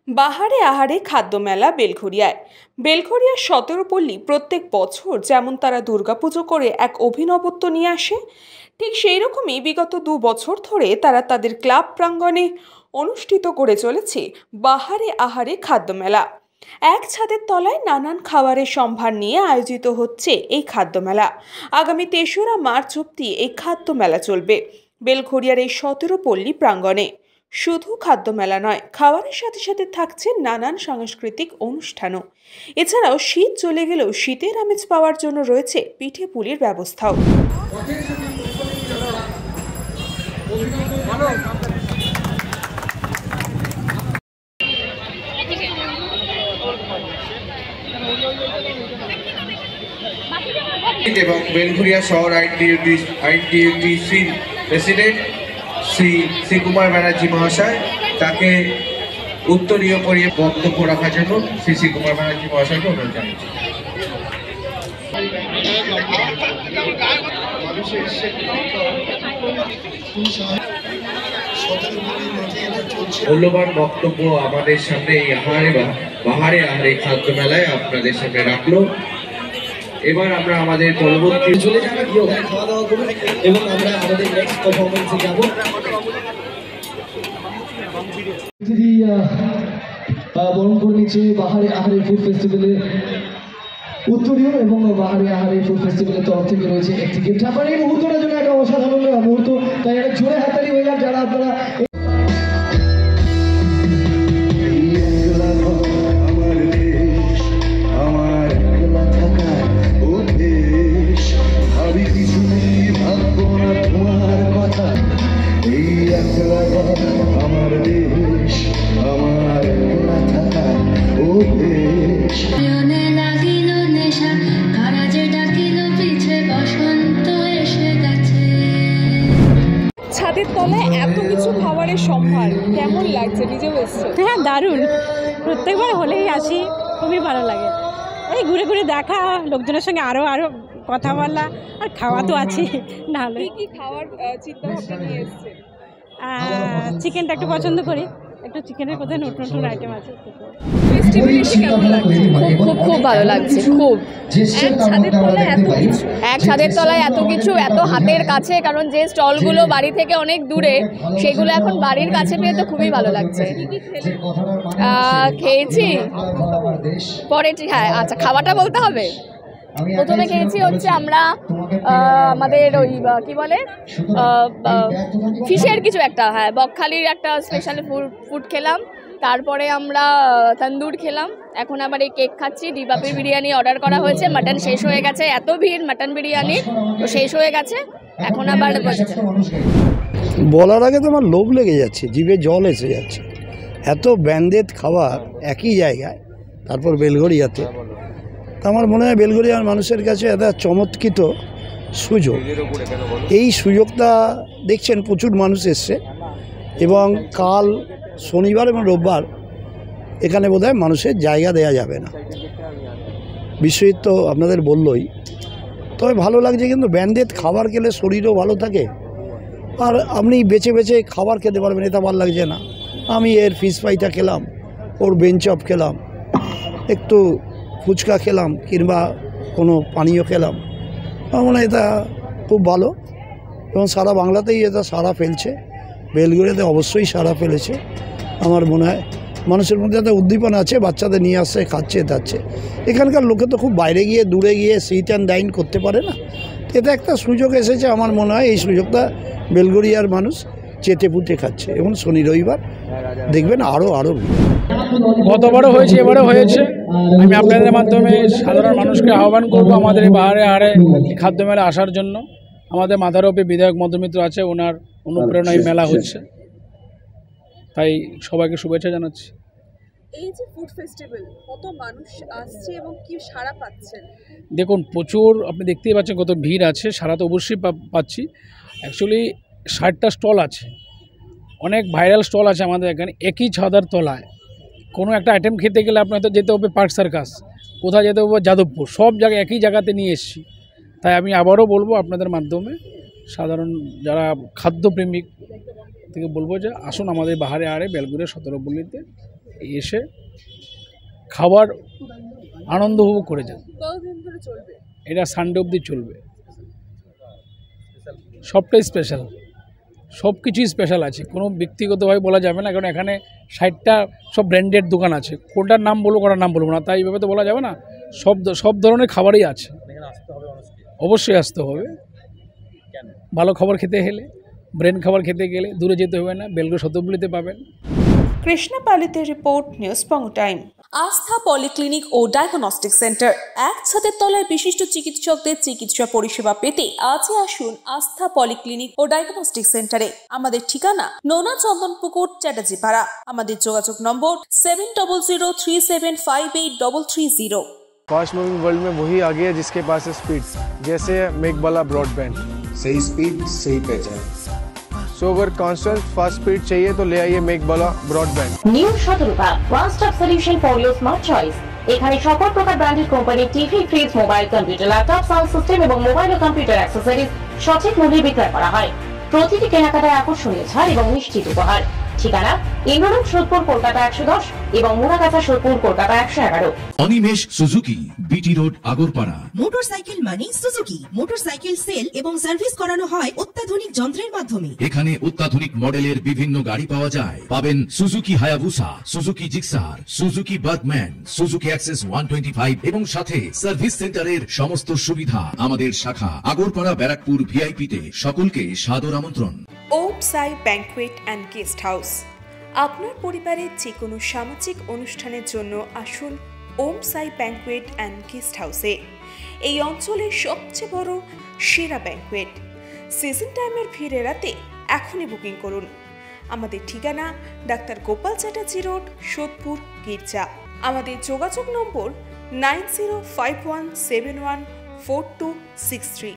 বাহারে আহারে খাদ্য মেলা বেলঘরিয়ায়। বেলঘরিয়ার ১৭ পল্লী প্রত্যেক বছর যেমন তারা দুর্গাপুজো করে এক অভিনবত্ব নিয়ে আসে, ঠিক সেই রকমই বিগত ২ বছর ধরে তারা তাদের ক্লাব প্রাঙ্গণে অনুষ্ঠিত করে চলেছে বাহারে আহারে খাদ্য মেলা। এক ছাদের তলায় নানান খাবারের সম্ভার নিয়ে আয়োজিত হচ্ছে এই খাদ্য মেলা। আগামী ৩রা মার্চ অবধি এই খাদ্য মেলা চলবে বেলঘরিয়ার এই ১৭ পল্লী প্রাঙ্গণে। শুধু খাদ্য মেলা নয়, খাবারের সাথে সাথে থাকছে নানান সাংস্কৃতিক অনুষ্ঠানও। এছাড়াও শীত চলে গেলেও শীতের আমেজ পাওয়ার জন্য রয়েছে পিঠে পুলির ব্যবস্থাও। এবং বেলঘরিয়া শহর আইনটিইউটিসির প্রেসিডেন্ট শ্রী কুমার ব্যানার্জি মহাশয়, তাকে উত্তরীয় পরিয়ে বক্তব্য রাখার জন্য শ্রী কুমার ব্যানার্জি মহাশয়কে অনুরোধ জানাচ্ছি। মূল্যবান বক্তব্য আমাদের সামনে এই বাহারে আহারে খাদ্য মেলায় আপনাদের সামনে রাখলো। এবার আমরা আমাদের পরবর্তী চলে যাবে, খাওয়া দাওয়া করুন এবং আমরা আমাদের নেক্সট পারফরমেন্সে যাব। বরণ করে নিচ্ছে বাহারে আহারে ফুড ফেস্টিভ্যালের উত্তরীয় এবং বাহারে আহারে ফুড ফেস্টিভ্যালের তরফ থেকে রয়েছে একটি গিফট। আপনার এই মুহূর্তটার জন্য একটা অসাধারণ মুহূর্ত, তাই একটা জোরে হাততালি হয়ে যাক যারা আপনারা ছাদের তলায় এত কিছু খাবারের সম্ভার, কেমন লাগছে? নিজেও এসছো? হ্যাঁ, দারুণ। প্রত্যেকবার হলেই আসি, খুবই ভালো লাগে। এই ঘুরে ঘুরে দেখা, লোকজনের সঙ্গে আরও কথা বলা, আর খাওয়া তো আছে। নাহলে কি খাওয়ার চিন্তা ভাবনা নিয়ে এসছে? চিকেনটা একটু পছন্দ করি, একটু চিকেনের কোথায় নতুন নতুন আইটেম আছে। খুব ভালো লাগছে। খুব এক ছাদের তলায় এত কিছু, এত হাতের কাছে, কারণ যে স্টলগুলো বাড়ি থেকে অনেক দূরে, সেগুলো এখন বাড়ির কাছে পেয়ে তো খুবই ভালো লাগছে। খেয়েছি পরে, হ্যাঁ আচ্ছা, খাওয়াটা বলতে হবে। প্রথমে খেয়েছি হচ্ছে আমরা আমাদের ওই কি বলে ফিশের কিছু একটা, হ্যাঁ বকখালির একটা স্পেশাল ফুড খেলাম। তারপরে আমরা তন্দুর খেলাম। এখন আবার এই কেক খাচ্ছি। ডিবাপির বিরিয়ানি অর্ডার করা হয়েছে, মাটন শেষ হয়ে গেছে, এত ভিড় মাটন বিরিয়ানি তো শেষ হয়ে গেছে, এখন আবার বসেছে। বলার আগে তো আমার লোভ লেগে যাচ্ছে, জিভে জল এসে যাচ্ছে। এত ব্যান্ডেড খাবার একই জায়গায়, তারপর বেলঘরিয়াতে। তা আমার মনে হয় বেলঘরিয়ার মানুষের কাছে একটা চমৎকৃত সুযোগ। এই সুযোগটা দেখছেন প্রচুর মানুষ এসছে, এবং কাল শনিবার এবং রোববার এখানে বোধহয় মানুষের জায়গা দেয়া যাবে না। বিশ্বজিৎ তো আপনাদের বললই। তবে ভালো লাগছে, কিন্তু ব্যান্ডেড খাবার খেলে শরীরও ভালো থাকে, আর আপনি বেছে বেছে খাবার খেতে পারবেন, এটা ভালো লাগছে না। আমি এর ফিশ ফ্রাইটা খেলাম, ওর বেঞ্চপ খেলাম, একটু ফুচকা খেলাম, কিংবা কোনো পানীয় খেলাম। আমার মনে হয় এটা খুব ভালো, এবং সারা বাংলাতেই এটা সাড়া ফেলছে। বেলঘরিয়াতে অবশ্যই সাড়া ফেলেছে। আমার মনে হয় মানুষের মধ্যে একটা উদ্দীপনা আছে, বাচ্চাদের নিয়ে আসছে, খাচ্ছে যাচ্ছে। এখানকার লোকে তো খুব বাইরে গিয়ে দূরে গিয়ে সিট অ্যান্ড ডাইন করতে পারে না। এটা একটা সুযোগ এসেছে, আমার মনে হয় এই সুযোগটা বেলঘরিয়ার মানুষ চেটে পুটে খাচ্ছে। এবং শনি রবিবার দেখবেন আরও গতবারও হয়েছে, এবারও হয়েছে। আমি আপনাদের মাধ্যমে সাধারণ মানুষকে আহ্বান করব আমাদের এই বাহারে আহারে খাদ্য মেলা আসার জন্য। আমাদের মাথার উপরে বিধায়ক মধ্যমিত্র আছে, ওনার অনুপ্রেরণায় মেলা হচ্ছে, তাই সবাইকে শুভেচ্ছা জানাচ্ছি। এই যে ফুড ফেস্টিভ্যাল, কত মানুষ আসছে এবং কি সাড়া পাচ্ছেন? দেখুন, প্রচুর, আপনি দেখতেই পাচ্ছেন কত ভিড় আছে। সাড়া তো অবশ্যই পাচ্ছি। অ্যাকচুয়ালি 60টা স্টল আছে, অনেক ভাইরাল স্টল আছে আমাদের এখানে। একই ছাদের তলায় কোনো একটা আইটেম খেতে গেলে আপনার তো যেতে হবে পার্ক সার্কাস, কোথায় যেতে হবে যাদবপুর, সব জায়গায় একই জায়গাতে নিয়ে এসেছি। তাই আমি আবারও বলবো আপনাদের মাধ্যমে সাধারণ যারা খাদ্যপ্রেমিক থেকে বলবো যে আসুন আমাদের বাহারে আহারে বেলঘরিয়া 17 পল্লীতে এসে খাবার আনন্দ উপভোগ করে যান। এটা সানডে অবধি চলবে। সবটাই স্পেশাল, সব কিছুই স্পেশাল আছে, কোনো ব্যক্তিগতভাবে বলা যাবে না, কারণ এখানে 60টা সব ব্র্যান্ডেড দোকান আছে, কোনটার নাম বলবো কোনটার নাম বলবো না, তাই এইভাবে তো বলা যাবে না। সব ধরনের খাবারই আছে, অবশ্যই আসতে হবে। ভালো খাবার খেতে হলে, ব্রেন খাবার খেতে গেলে দূরে যেতে হবে না, বেলঘড়ি শতপল্লীতে পাবেন। কৃষ্ণা পালিতের রিপোর্ট, নিউজ বঙ্গ টাইম। আস্থা পলিক্লিনিক ও ডায়াগনস্টিক সেন্টার, এক ছাদের তলায় বিশিষ্ট চিকিৎসকদের চিকিৎসা পরিষেবা পেতে আজই আসুন আস্থা পলিক্লিনিক ও ডায়াগনস্টিক সেন্টারে। আমাদের ঠিকানা নোনা চন্দনপুকুর, চ্যাটার্জিপাড়া। আমাদের যোগাযোগ নম্বর 7003758330। फास्ट मूविंग वर्ल्ड में वही आगे है जिसके पास है स्पीड, जैसे मेघबाला ब्रॉडबैंड। सही स्पीड सही पहचान। सो अगर कांस्टेंट फास्ट स्पीड चाहिए तो ले आइए Meghbala broadband. New Shatarupa one stop solution for your smart choice. এখানে সকল প্রকার ব্র্যান্ডেড কোম্পানির TV, fridge, mobile, computer, laptop, sound system এবং মোবাইল ও কম্পিউটার অ্যাক্সেসরিজ সঠিক মূল্যে বিক্রয় করা হয়। প্রতিটি কেনাকাটায় আকর্ষণীয় ছাড় এবং নিশ্চিত উপহার। ঠিকানা ইন্দ্রনগর, সোদপুর, কলকাতা 110 এবং Muragachha, Sodepur, Kolkata 111। Animesh Suzuki, BT road, Agarpara. Motorcycle মানে সুজুকি। মোটরসাইকেল সেল এবং সার্ভিস করানো হয় অত্যাধুনিক যন্ত্রের মাধ্যমে। এখানে অত্যাধুনিক মডেলের বিভিন্ন গাড়ি পাওয়া যায়। পাবেন Suzuki Hayabusa, Suzuki Gixxer, Suzuki Bergman, Suzuki access 125 এবং সাথে সার্ভিস সেন্টারের সমস্ত সুবিধা। আমাদের শাখা আগরপাড়া, ব্যারাকপুর ভিআইপিতে। সকলকে সাদর আমন্ত্রণ। ওম সাই ব্যাংকুয়েট অ্যান্ড গেস্ট হাউস। আপনার পরিবারের যে কোনো সামাজিক অনুষ্ঠানের জন্য আসুন ওম সাই ব্যাংকুয়েট অ্যান্ড গেস্ট হাউসে। এই অঞ্চলের সবচেয়ে বড় সেরা ব্যাংকুয়েট। সিজন টাইমের ভিড় এড়াতে এখনই বুকিং করুন। আমাদের ঠিকানা ডাক্তার গোপাল চ্যাটার্জি রোড, সোদপুর, গির্জা। আমাদের যোগাযোগ নম্বর 9051714263।